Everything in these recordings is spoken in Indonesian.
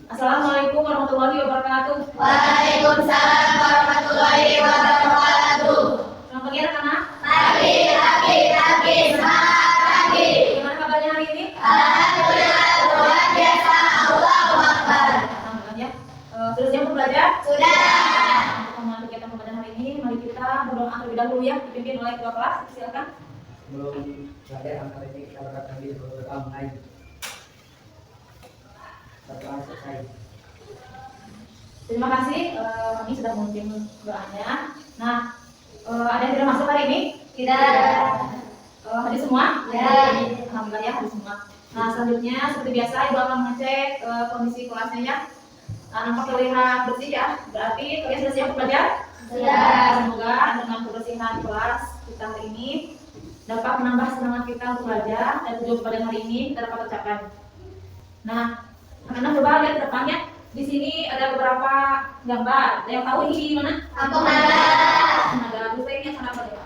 Assalamualaikum warahmatullahi wabarakatuh. Waalaikumsalam warahmatullahi wabarakatuh. Selamat pagi anak-anak. Pagi, semangat pagi. Gimana kabarnya hari ini? Alhamdulillah, luar biasa. Allahu Akbar. Alhamdulillah ya. Sudah siap untuk belajar? Sudah. Untuk memulai kegiatan pembelajaran hari ini, mari kita berdoa terlebih dahulu ya, dipimpin oleh ketua kelas. Silakan. Sebelum belajar kali ini kita berkata diri berdoa mengaji. Setelah selesai. Terima kasih, kami sudah memimpin doanya. Nah, ada yang tidak masuk hari ini? Tidak. Hadir semua? Ya. Alhamdulillah ya, hadir semua. Nah, selanjutnya seperti biasa Ibu akan mengecek kondisi kelasnya ya. Nah, nampak terlihat bersih ya. Berarti kalian sudah siap untuk belajar? Sudah. Semoga dengan kebersihan kelas kita hari ini dapat menambah semangat kita untuk belajar dan tujuan pembelajaran hari ini kita dapat tercapai. Nah, anak-anak coba lihat ke depannya. Di sini ada beberapa gambar. Ada yang tahu ini di mana? Kampung Naga. Ada lupa ini acara apa ya?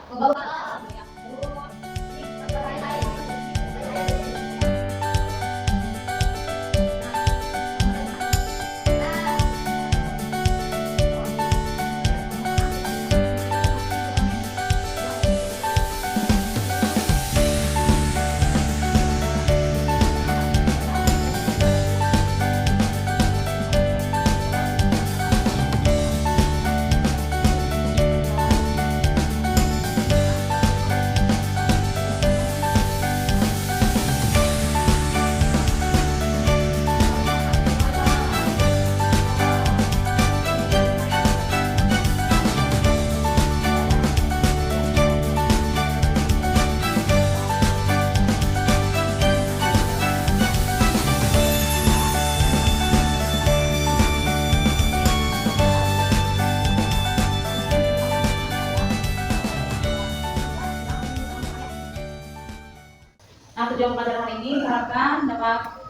Nah, tujuan pelajaran hari ini diharapkan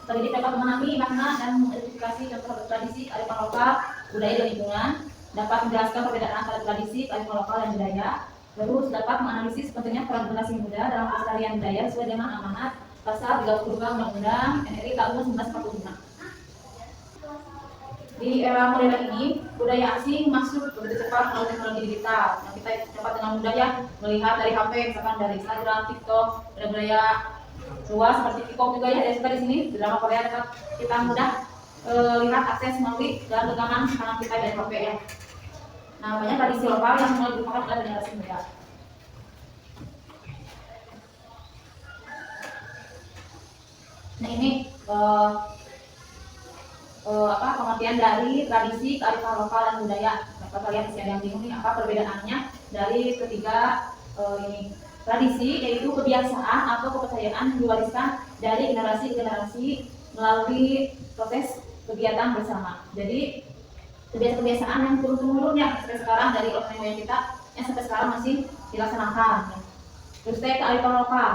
pendidik dapat memahami makna dan mengidentifikasi contoh tradisi, kearifan lokal, budaya dan lingkungan, dapat menjelaskan perbedaan antara tradisi, kearifan lokal dan budaya, terus dapat menganalisis pentingnya peran generasi muda dalam pelestarian budaya sesuai dengan amanat Pasal 32 Undang-Undang NRI Tahun 1945. Di era modern ini, budaya asing masuk begitu cepat melalui teknologi digital. Nah, kita dapat dengan mudah ya melihat dari HP, misalkan dari Instagram, TikTok, budaya luas seperti K-pop juga ya, ada juga di sini drama Korea dapat kita mudah lihat akses melalui dalam genggaman tangan kita dari HP ya. Nah, banyak tradisi lokal yang mulai dilupakan oleh generasi muda. Nah, ini pengertian dari tradisi, kearifan lokal dan budaya. Dapat kalian bisa ada yang bingung nih apa perbedaannya dari ketiga ini. Tradisi yaitu kebiasaan atau kepercayaan yang diwariskan dari generasi ke generasi melalui proses kegiatan bersama. Jadi kebiasaan-kebiasaan yang turun-temurun ya sampai sekarang dari orang moyang kita yang sampai sekarang masih dilaksanakan. Ya. Terus kearifan lokal,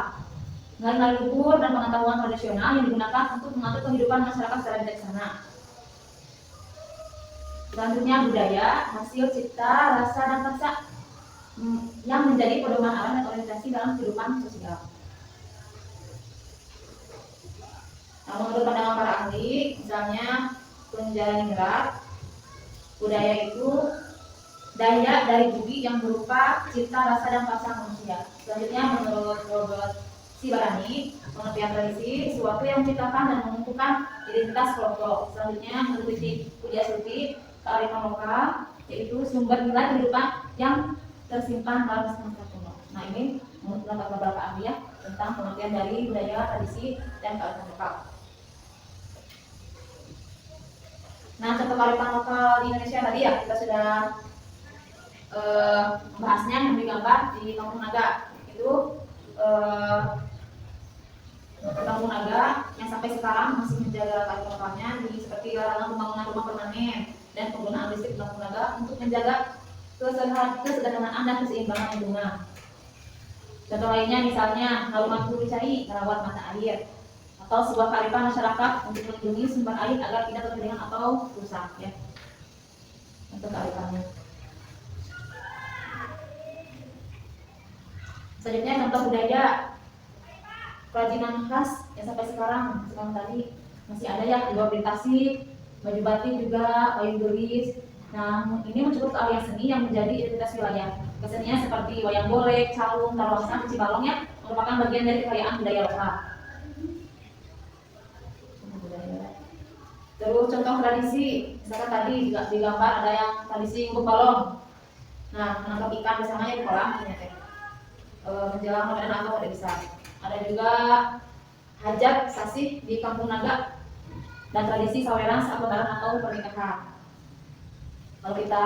nilai-nilai luhur dan pengetahuan tradisional yang digunakan untuk mengatur kehidupan masyarakat secara bijaksana. Selanjutnya budaya, hasil cipta, rasa dan perasa yang menjadi pedoman arah dan orientasi dalam kehidupan sosial. Nah, menurut pandangan para ahli, misalnya penjara gerak, budaya itu daya dari budi yang berupa cipta, rasa dan perasa manusia. Selanjutnya menurut Robert Sibarani, pengertian tradisi sesuatu yang menciptakan dan mengukuhkan identitas kelompok. Selanjutnya menurut Widya Stuti, kearifan lokal yaitu sumber nilai kehidupan yang tersimpan dalam masyarakat kuno. Nah, ini menurut beberapa ahli ya tentang pengertian dari budaya, tradisi, dan kearifan lokal. Nah, contoh kearifan lokal di Indonesia tadi ya kita sudah membahasnya yang digambar di Kampung Naga. Itu Kampung Naga yang sampai sekarang masih menjaga kearifan lokalnya, seperti larangan pembangunan rumah permanen dan penggunaan listrik Kampung Naga untuk menjaga kesederhanaan dan keseimbangan lingkungan. Contoh lainnya misalnya haluman cai merawat mata air, atau sebuah kearifan masyarakat untuk melindungi sumber air agar tidak terkendalikan atau rusak ya. Untuk kearifannya. Selanjutnya contoh budaya, kerajinan khas yang sampai sekarang tadi masih ada ya di Tasik, baju batik juga, payung gelis. Nah, ini mencakup keahlian seni yang menjadi identitas wilayah. Kesenian seperti wayang golek, calung, taruhan, cibalong ya, merupakan bagian dari kekayaan budaya lokal. Terus contoh tradisi, misalkan tadi juga digambar ada yang tradisi ngubek balong. Nah, menangkap ikan bersama di kolam ternyata. Menjelang Ramadan atau pada besar. Ada juga hajat sasih di Kampung Naga dan tradisi saweran saat lebaran atau pernikahan. Kalau kita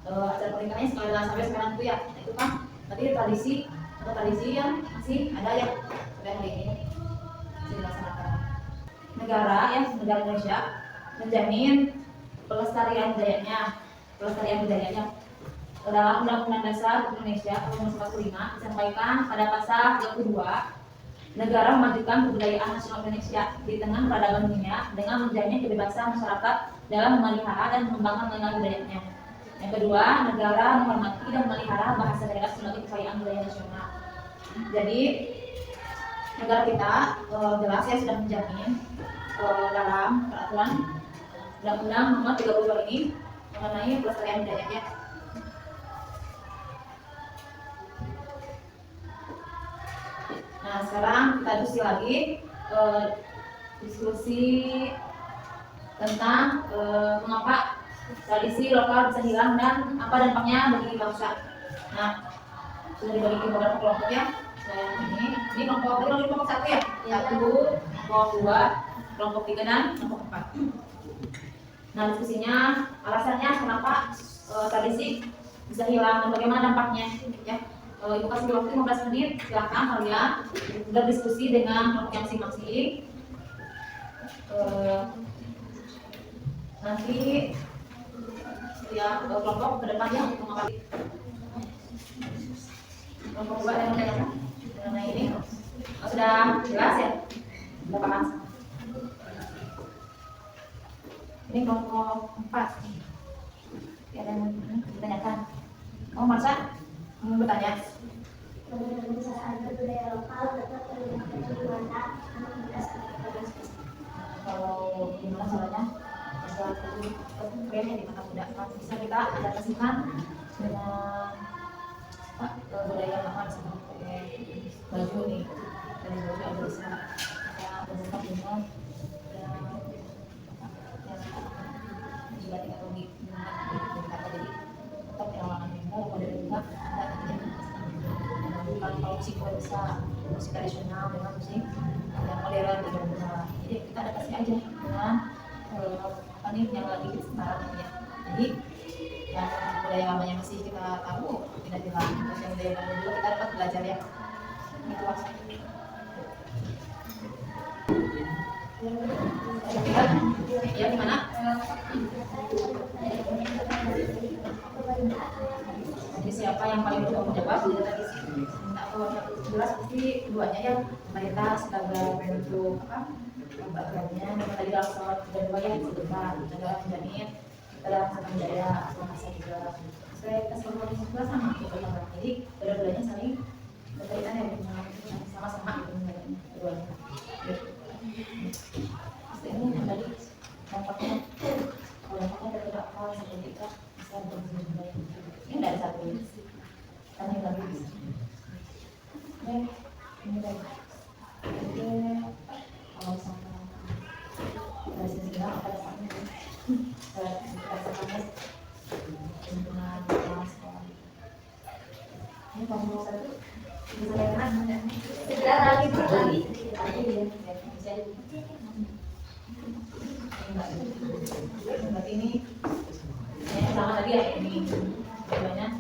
acara pernikahannya sekarang sampai sekarang itu ya, itu kan berarti tradisi atau tradisi yang masih ada ya sampai hari ini masih dilaksanakan. Negara Indonesia menjamin pelestarian budayanya. Dalam Undang-Undang Dasar Indonesia tahun 1945 disampaikan pada pasal 32, negara memajukan kebudayaan nasional Indonesia di tengah peradaban dunia dengan menjamin kebebasan masyarakat dalam memelihara dan mengembangkan nilai budayanya. Yang kedua, negara menghormati dan memelihara bahasa daerah sebagai kekayaan budaya nasional. Jadi negara kita jelas ya sudah menjamin dalam peraturan Undang-Undang Nomor 32 ini mengenai pelestarian budayanya. Nah, sekarang kita diskusi tentang mengapa tradisi lokal bisa hilang dan apa dampaknya bagi bangsa. Nah, sudah dibagi ke beberapa kelompok ya. Ini kelompok 1 ya. 1, kelompok 2, kelompok 3 dan kelompok 4. Nah, diskusinya alasannya kenapa tradisi bisa hilang dan bagaimana dampaknya ya. Ibu kasih waktu 15 menit, silakan kalian berdiskusi dengan kelompok yang masing-masing. Nanti ya kelompok ke depannya untuk mengawali. Kelompok 2 yang menanyakan mengenai ini sudah jelas ya? Sudah paham? Ini kelompok 4. Ya, dan ditanyakan. Oh, Marsa? Mau bertanya? Budaya lokal tetap terlihat di mana? Kalau gimana caranya? Masalah itu trennya di mata muda kan bisa kita adaptasikan dengan budaya lama seperti baju nih, dari baju ada bisa kita bersikap dengan yang batik atau di kata jadi tetap yang lama juga modern juga bukan kalau musik bisa musik tradisional dengan musik yang modern juga bisa. Jadi kita adaptasi aja dengan apa nih yang lagi sekarang ini ya. Jadi yang budaya lamanya masih kita tahu tidak hilang, terus yang budaya baru juga kita dapat belajar ya. Itu maksudnya. Ya gimana? Jadi siapa yang paling dulu menjawab di tradisi? Jelas pasti keduanya ya, mayoritas sebagai bentuk apa? Bagiannya tadi dalam soal kedua yang disebutkan negara menjamin kita dalam satu budaya atau bahasa juga. Saya kita semua juga sama gitu. Jadi kedua-duanya saling berkaitan ya dengan sama-sama gitu menjalannya keduanya. Ini yang tadi dampaknya kalau dampaknya tidak apa seperti kita bisa berbuat ini tidak ada satu kan yang lagi ini tadi kalau misalnya dari sini bilang apa dasarnya berdasarkan lingkungan sekolah ini kalau satu bisa lihat Sudah lagi lagi ya bisa berarti ini yang sama tadi ya ini banyak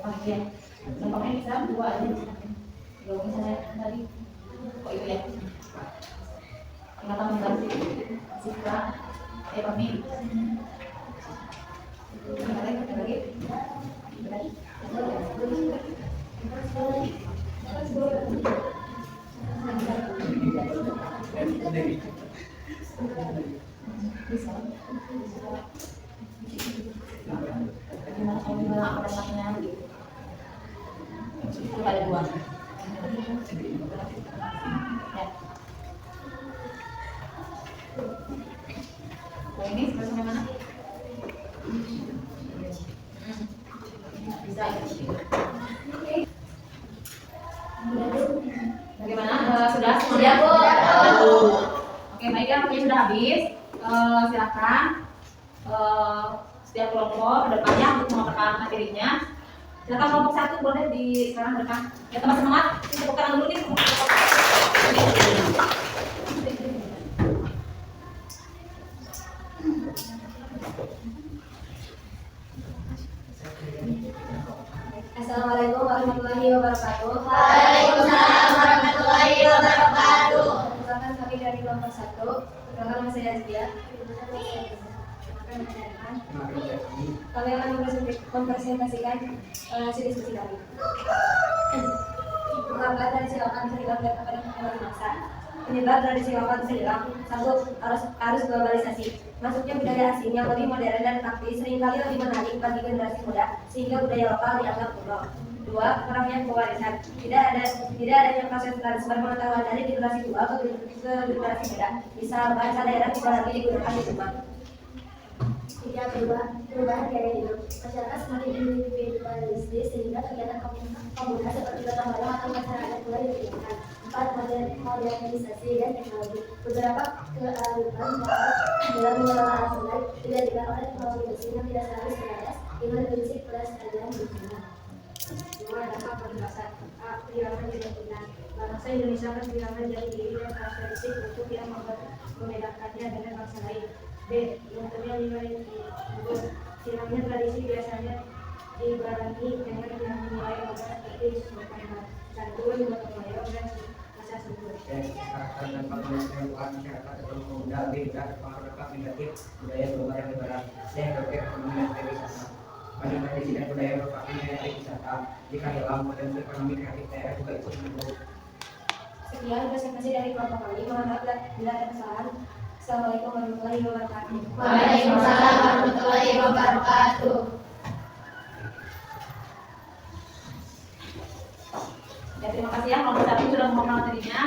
oke ya nampaknya bisa dua aja kalau misalnya tadi kok itu ya ingatan mengganti sikra kami bisa gimana kalau bilang apa dasarnya gitu itu ada dua ya ini sampai mana? Bisa. Bagaimana? Sudah semuanya? Bu. Oke, baik ya, waktunya sudah habis. Silakan setiap kelompok ke depannya untuk memaparkan materinya. Silakan kelompok 1 boleh di sekarang ke depan. Ya, teman semangat, kita tepuk tangan dulu nih. Assalamualaikum warahmatullahi wabarakatuh. Waalaikumsalam warahmatullahi wabarakatuh. Perkenalkan kami dari kelompok 1. Perkenalkan nama saya Azkia. Kami akan mempresentasikan hasil diskusi kami. Mengapa tradisi lokal bisa dilakukan kepada kembali masa? Penyebab tradisi lokal bisa hilang. 1. Arus globalisasi. Masuknya budaya asing yang lebih modern dan praktis seringkali lebih menarik bagi generasi muda, sehingga budaya lokal dianggap kuno. 2. Kurangnya pewarisan. Tidak adanya proses transfer pengetahuan dari generasi tua ke generasi muda. Misal bahasa daerah tidak lagi digunakan di rumah. 3. Perubahan gaya hidup. Masyarakat semakin individualistis sehingga kegiatan komunitas seperti gotong royong atau masyarakat mulai ditinggalkan. 4. Modernisasi dan teknologi. Beberapa kearifan dalam mengelola alat sungai digantikan oleh teknologi mesin yang tidak selalu selaras dengan prinsip pelestarian lingkungan. 2. Dampak perbatasan. A. Kehilangan identitas. Bangsa Indonesia akan kehilangan jati diri dan karakteristik untuk yang membedakannya dengan bangsa lain. B. Lunturnya nilai hidup. Hilangnya tradisi biasanya dibarengi dengan nilai moral seperti sopan santun, gotong royong, dan rasa syukur. Karakter dan pengalaman masyarakat atau pemuda beda pengaruh dampak negatif budaya global yang liberal dan berbagai ekonomi dan pariwisata. Pada tradisi dan budaya merupakan nilai wisata. Jika hilang, potensi ekonomi kreatif daerah juga ikut menurun. Sekian presentasi dari kelompok kami. Mohon maaf bila ada kesalahan. Assalamualaikum warahmatullahi wabarakatuh. Waalaikumsalam warahmatullahi wabarakatuh. Ya, terima kasih ya, kelompok 1 sudah memaparkan materinya.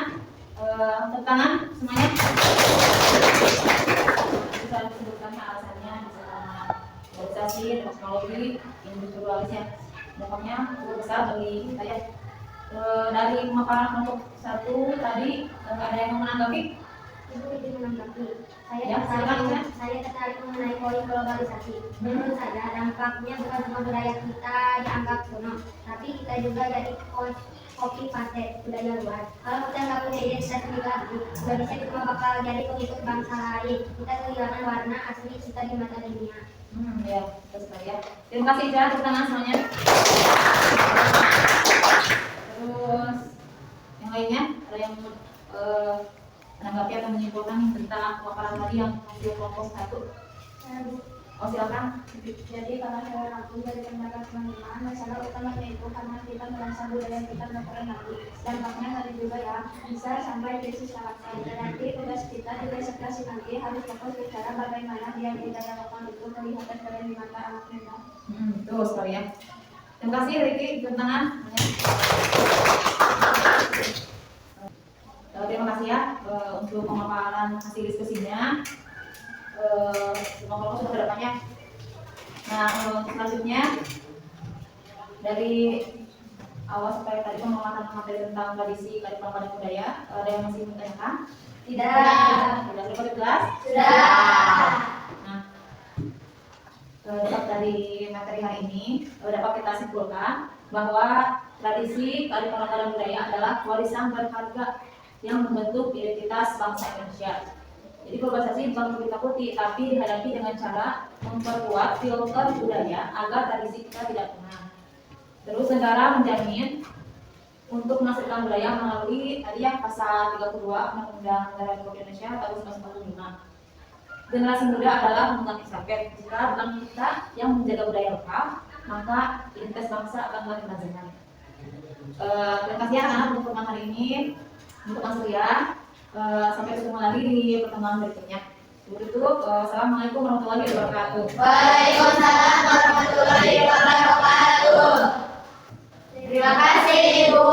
Tepuk tangan semuanya. Bisa disebutkannya alasannya bisa karena globalisasi, teknologi, industrialisasi dampaknya cukup besar bagi kita ya. Dari pemaparan kelompok 1 tadi ada yang mau menanggapi? Ibu izin menanggapi. Ya, silakan. Saya tertarik mengenai poin globalisasi. Menurut saya dampaknya bukan cuma budaya kita dianggap kuno, tapi kita juga jadi copy paste budaya luar. Kalau kita nggak punya identitas sendiri lagi, Indonesia cuma bakal jadi pengikut bangsa lain. Kita kehilangan warna asli kita di mata dunia. Ya, terus ya. Terima kasih ya, tepuk tangan semuanya. Terus yang lainnya ada yang menanggapi atau menyimpulkan tentang pemaparan tadi yang hasil kelompok 1? Oh, silakan. Jadi kalau saya rangkum dari pendapat teman-teman, masalah utamanya itu karena kita merangsang budaya kita memperingati. Dampaknya tadi juga ya, bisa sampai krisis karakter. Dan nanti tugas kita di presentasi nanti harus fokus bicara bagaimana dia budaya lokal itu kelihatan keren di mata anak muda. Betul sekali ya. Terima kasih Riki, tepuk tangan. Terima kasih ya untuk pemaparan hasil diskusinya. Semoga sudah kedepannya. Nah, untuk selanjutnya dari awal sampai tadi pemaparan materi tentang tradisi, kearifan dan budaya, ada yang masih menanyakan? Sudah cukup jelas? Sudah. Nah, dari materi hari ini dapat kita simpulkan bahwa tradisi, kearifan lokal dan budaya adalah warisan berharga yang membentuk identitas bangsa Indonesia. Jadi globalisasi bukan untuk ditakuti, tapi dihadapi dengan cara memperkuat filter budaya agar tradisi kita tidak punah. Terus negara menjamin untuk menghasilkan budaya melalui tadi yang pasal 32 Undang-Undang Negara Republik Indonesia tahun 1945. Generasi muda adalah pemegang estafet. Jika bukan kita yang menjaga budaya lokal, maka identitas bangsa akan makin terjadi. Terima kasih anak-anak untuk pertemuan hari ini. Untuk Mas Ria, sampai ketemu lagi di pertemuan berikutnya. Tutup. Assalamualaikum warahmatullahi wabarakatuh. Waalaikumsalam warahmatullahi wabarakatuh. Terima kasih Ibu.